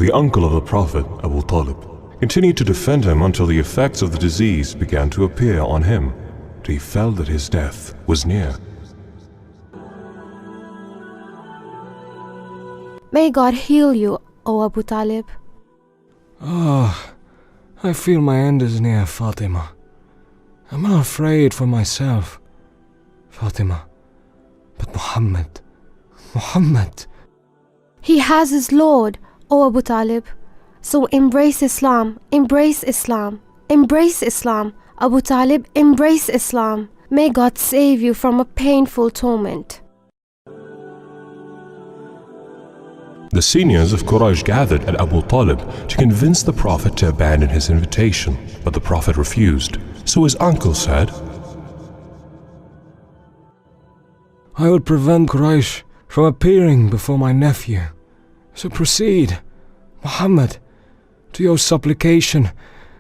the uncle of the Prophet, Abu Talib, continued to defend him until the effects of the disease began to appear on him, till he felt that his death was near. May God heal you, O Abu Talib. I feel my end is near, Fatima. I'm not afraid for myself, Fatima, but Muhammad. He has his Lord, O Abu Talib. So embrace Islam, embrace Islam, embrace Islam. Abu Talib, embrace Islam. May God save you from a painful torment. The seniors of Quraysh gathered at Abu Talib to convince the Prophet to abandon his invitation, but the Prophet refused. So his uncle said, I will prevent Quraysh from appearing before my nephew. So proceed, Muhammad, to your supplication,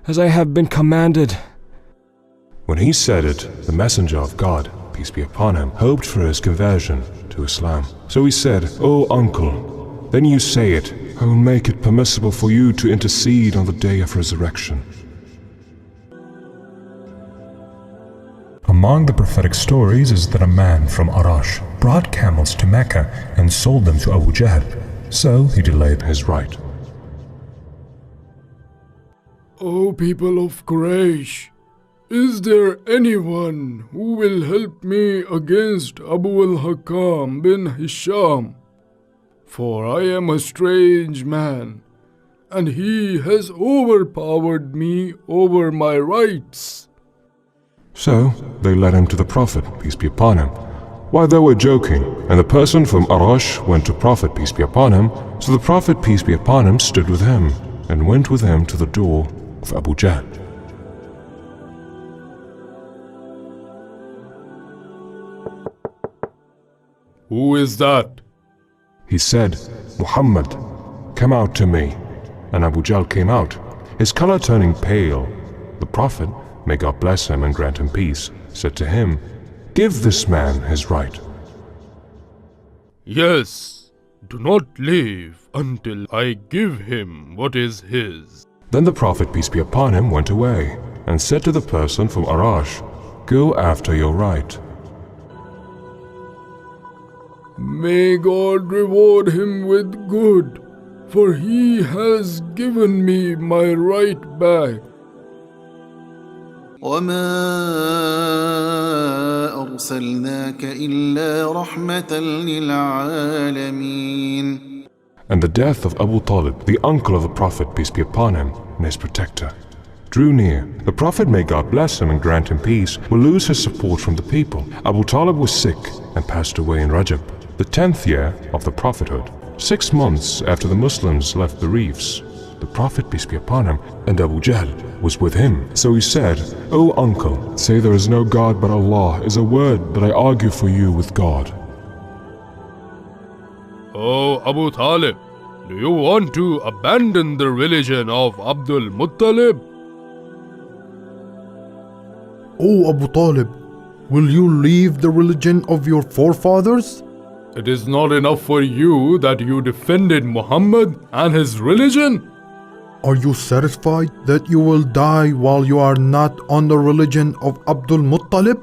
as I have been commanded. When he said it, the Messenger of God, peace be upon him, hoped for his conversion to Islam. So he said, O uncle, then you say it, I will make it permissible for you to intercede on the day of resurrection. Among the prophetic stories is that a man from Arash brought camels to Mecca and sold them to Abu Jahl, so he delayed his right. O people of Quraysh, is there anyone who will help me against Abu al-Hakam bin Hisham? For I am a strange man, and he has overpowered me over my rights. So they led him to the Prophet, peace be upon him, while they were joking, and the person from Arash went to Prophet, peace be upon him. So the Prophet, peace be upon him, stood with him, and went with him to the door of Abu Jahl. Who is that? He said, Muhammad, come out to me. And Abu Jahl came out, his color turning pale. The Prophet, may God bless him and grant him peace, said to him, give this man his right. Yes, do not leave until I give him what is his. Then the Prophet, peace be upon him, went away, and said to the person from Arash, go after your right. May God reward him with good, for he has given me my right back. وما أرسلناك إلا رحمة للعالمين. And the death of Abu Talib, the uncle of the Prophet, peace be upon him, and his protector, drew near. The Prophet, may God bless him and grant him peace, will lose his support from the people. Abu Talib was sick and passed away in Rajab, the 10th year of the prophethood, 6 months after the Muslims left the reefs. The Prophet, peace be upon him, and Abu Jahl was with him. So he said, O uncle, say there is no God but Allah is a word that I argue for you with God. O Abu Talib, do you want to abandon the religion of Abdul Muttalib? O Abu Talib, will you leave the religion of your forefathers? It is not enough for you that you defended Muhammad and his religion? Are you satisfied that you will die while you are not on the religion of Abdul Muttalib?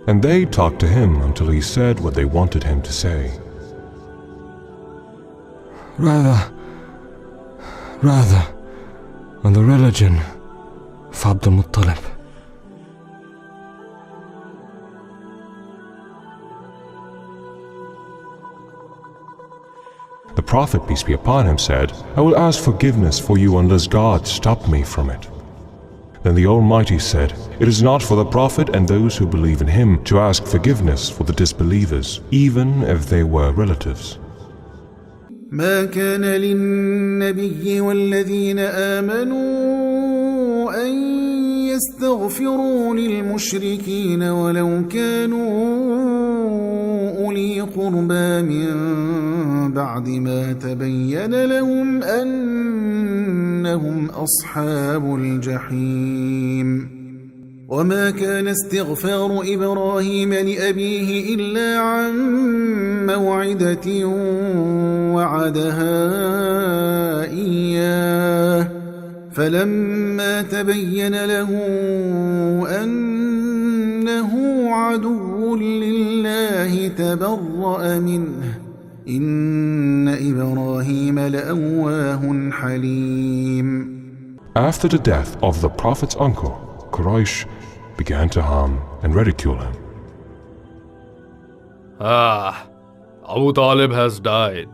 And they talked to him until he said what they wanted him to say. Rather on the religion of Abdul Muttalib. The Prophet, peace be upon him, said, I will ask forgiveness for you unless God stop me from it. Then the Almighty said, it is not for the Prophet and those who believe in him to ask forgiveness for the disbelievers, even if they were relatives. ما كان للنبي والذين آمنوا أن يستغفروا للمشركين ولو كانوا أولي قربى من بعد ما تبين لهم أنهم أصحاب الجحيم وما كان استغفار إبراهيم لأبيه إلا عن موعدة وعدها إياه فلما تبين له أنه عدو لله تبرأ منه إن إبراهيم لأواه حليم. After the death of the Prophet's uncle, Quraysh began to harm and ridicule him. Abu Talib has died.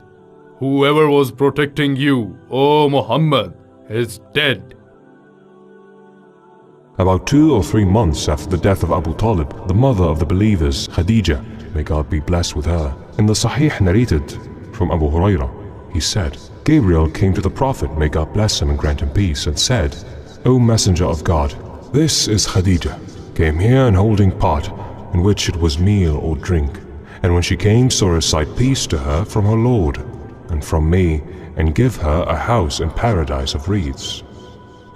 Whoever was protecting you, O Muhammad, is dead. About 2 or 3 months after the death of Abu Talib, the mother of the believers, Khadija, may God be blessed with her, in the Sahih narrated from Abu Hurairah, he said, Gabriel came to the Prophet, may God bless him and grant him peace, and said, O Messenger of God, this is Khadija, came here and holding pot, in which it was meal or drink, and when she came saw recite peace to her from her Lord, and from me, and give her a house in paradise of reeds,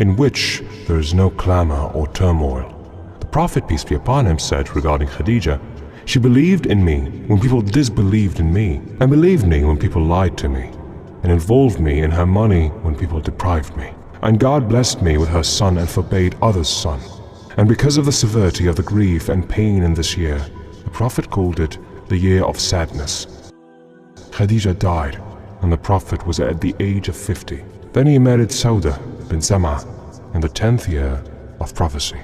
in which there is no clamor or turmoil. The Prophet, peace be upon him, said regarding Khadija, she believed in me when people disbelieved in me, and believed me when people lied to me, and involved me in her money when people deprived me. And God blessed me with her son and forbade others' son. And because of the severity of the grief and pain in this year, the Prophet called it the year of sadness. Khadija died, and the Prophet was at the age of 50. Then he married Sauda bin Zam'a in the 10th year of prophecy.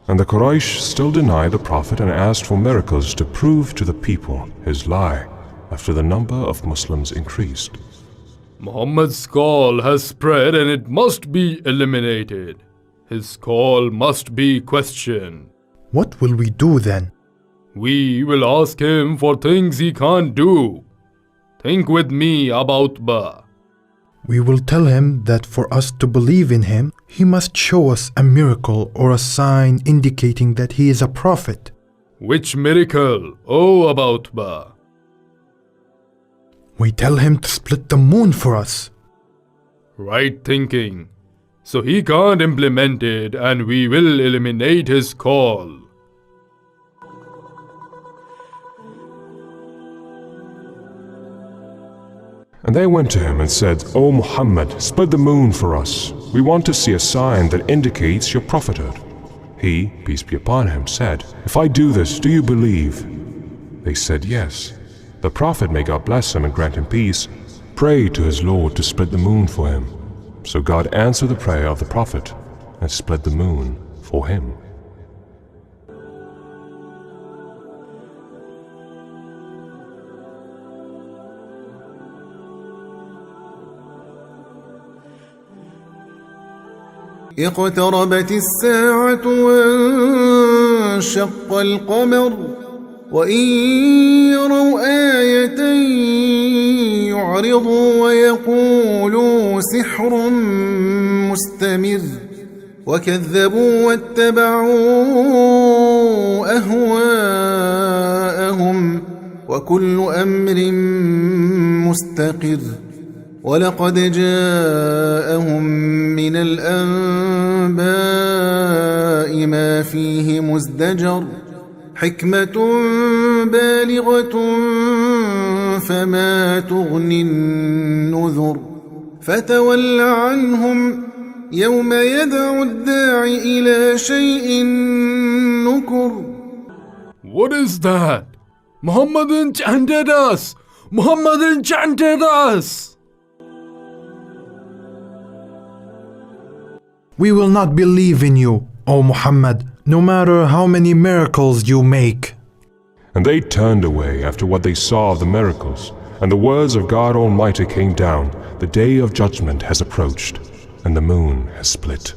And the Quraysh still denied the Prophet and asked for miracles to prove to the people his lie after the number of Muslims increased. Muhammad's call has spread and it must be eliminated. His call must be questioned. What will we do then? We will ask him for things he can't do. Think with me about Ba. We will tell him that for us to believe in him, he must show us a miracle or a sign indicating that he is a prophet. Which miracle, O about Ba? We tell him to split the moon for us. Right thinking. So he can't implement it and we will eliminate his call. And they went to him and said, O Muhammad, split the moon for us. We want to see a sign that indicates your prophethood. He, peace be upon him, said, If I do this, do you believe? They said, Yes. The Prophet, may God bless him and grant him peace, prayed to his Lord to split the moon for him. So God answered the prayer of the Prophet and split the moon for him. اقتربت الساعة وانشق القمر وإن يروا آية يعرضوا ويقولوا سحر مستمر وكذبوا واتبعوا أهواءهم وكل أمر مستقر ولقد جاءهم من الأنباء ما فيه مزدجر حكمة بالغة فما تغني النذر فتول عنهم يوم يدعو الداعي إلى شيء نكر. What is that? Muhammad enchanted us! Muhammad enchanted us! We will not believe in you, O Muhammad, no matter how many miracles you make. And they turned away after what they saw of the miracles, and the words of God Almighty came down, the day of judgment has approached, and the moon has split.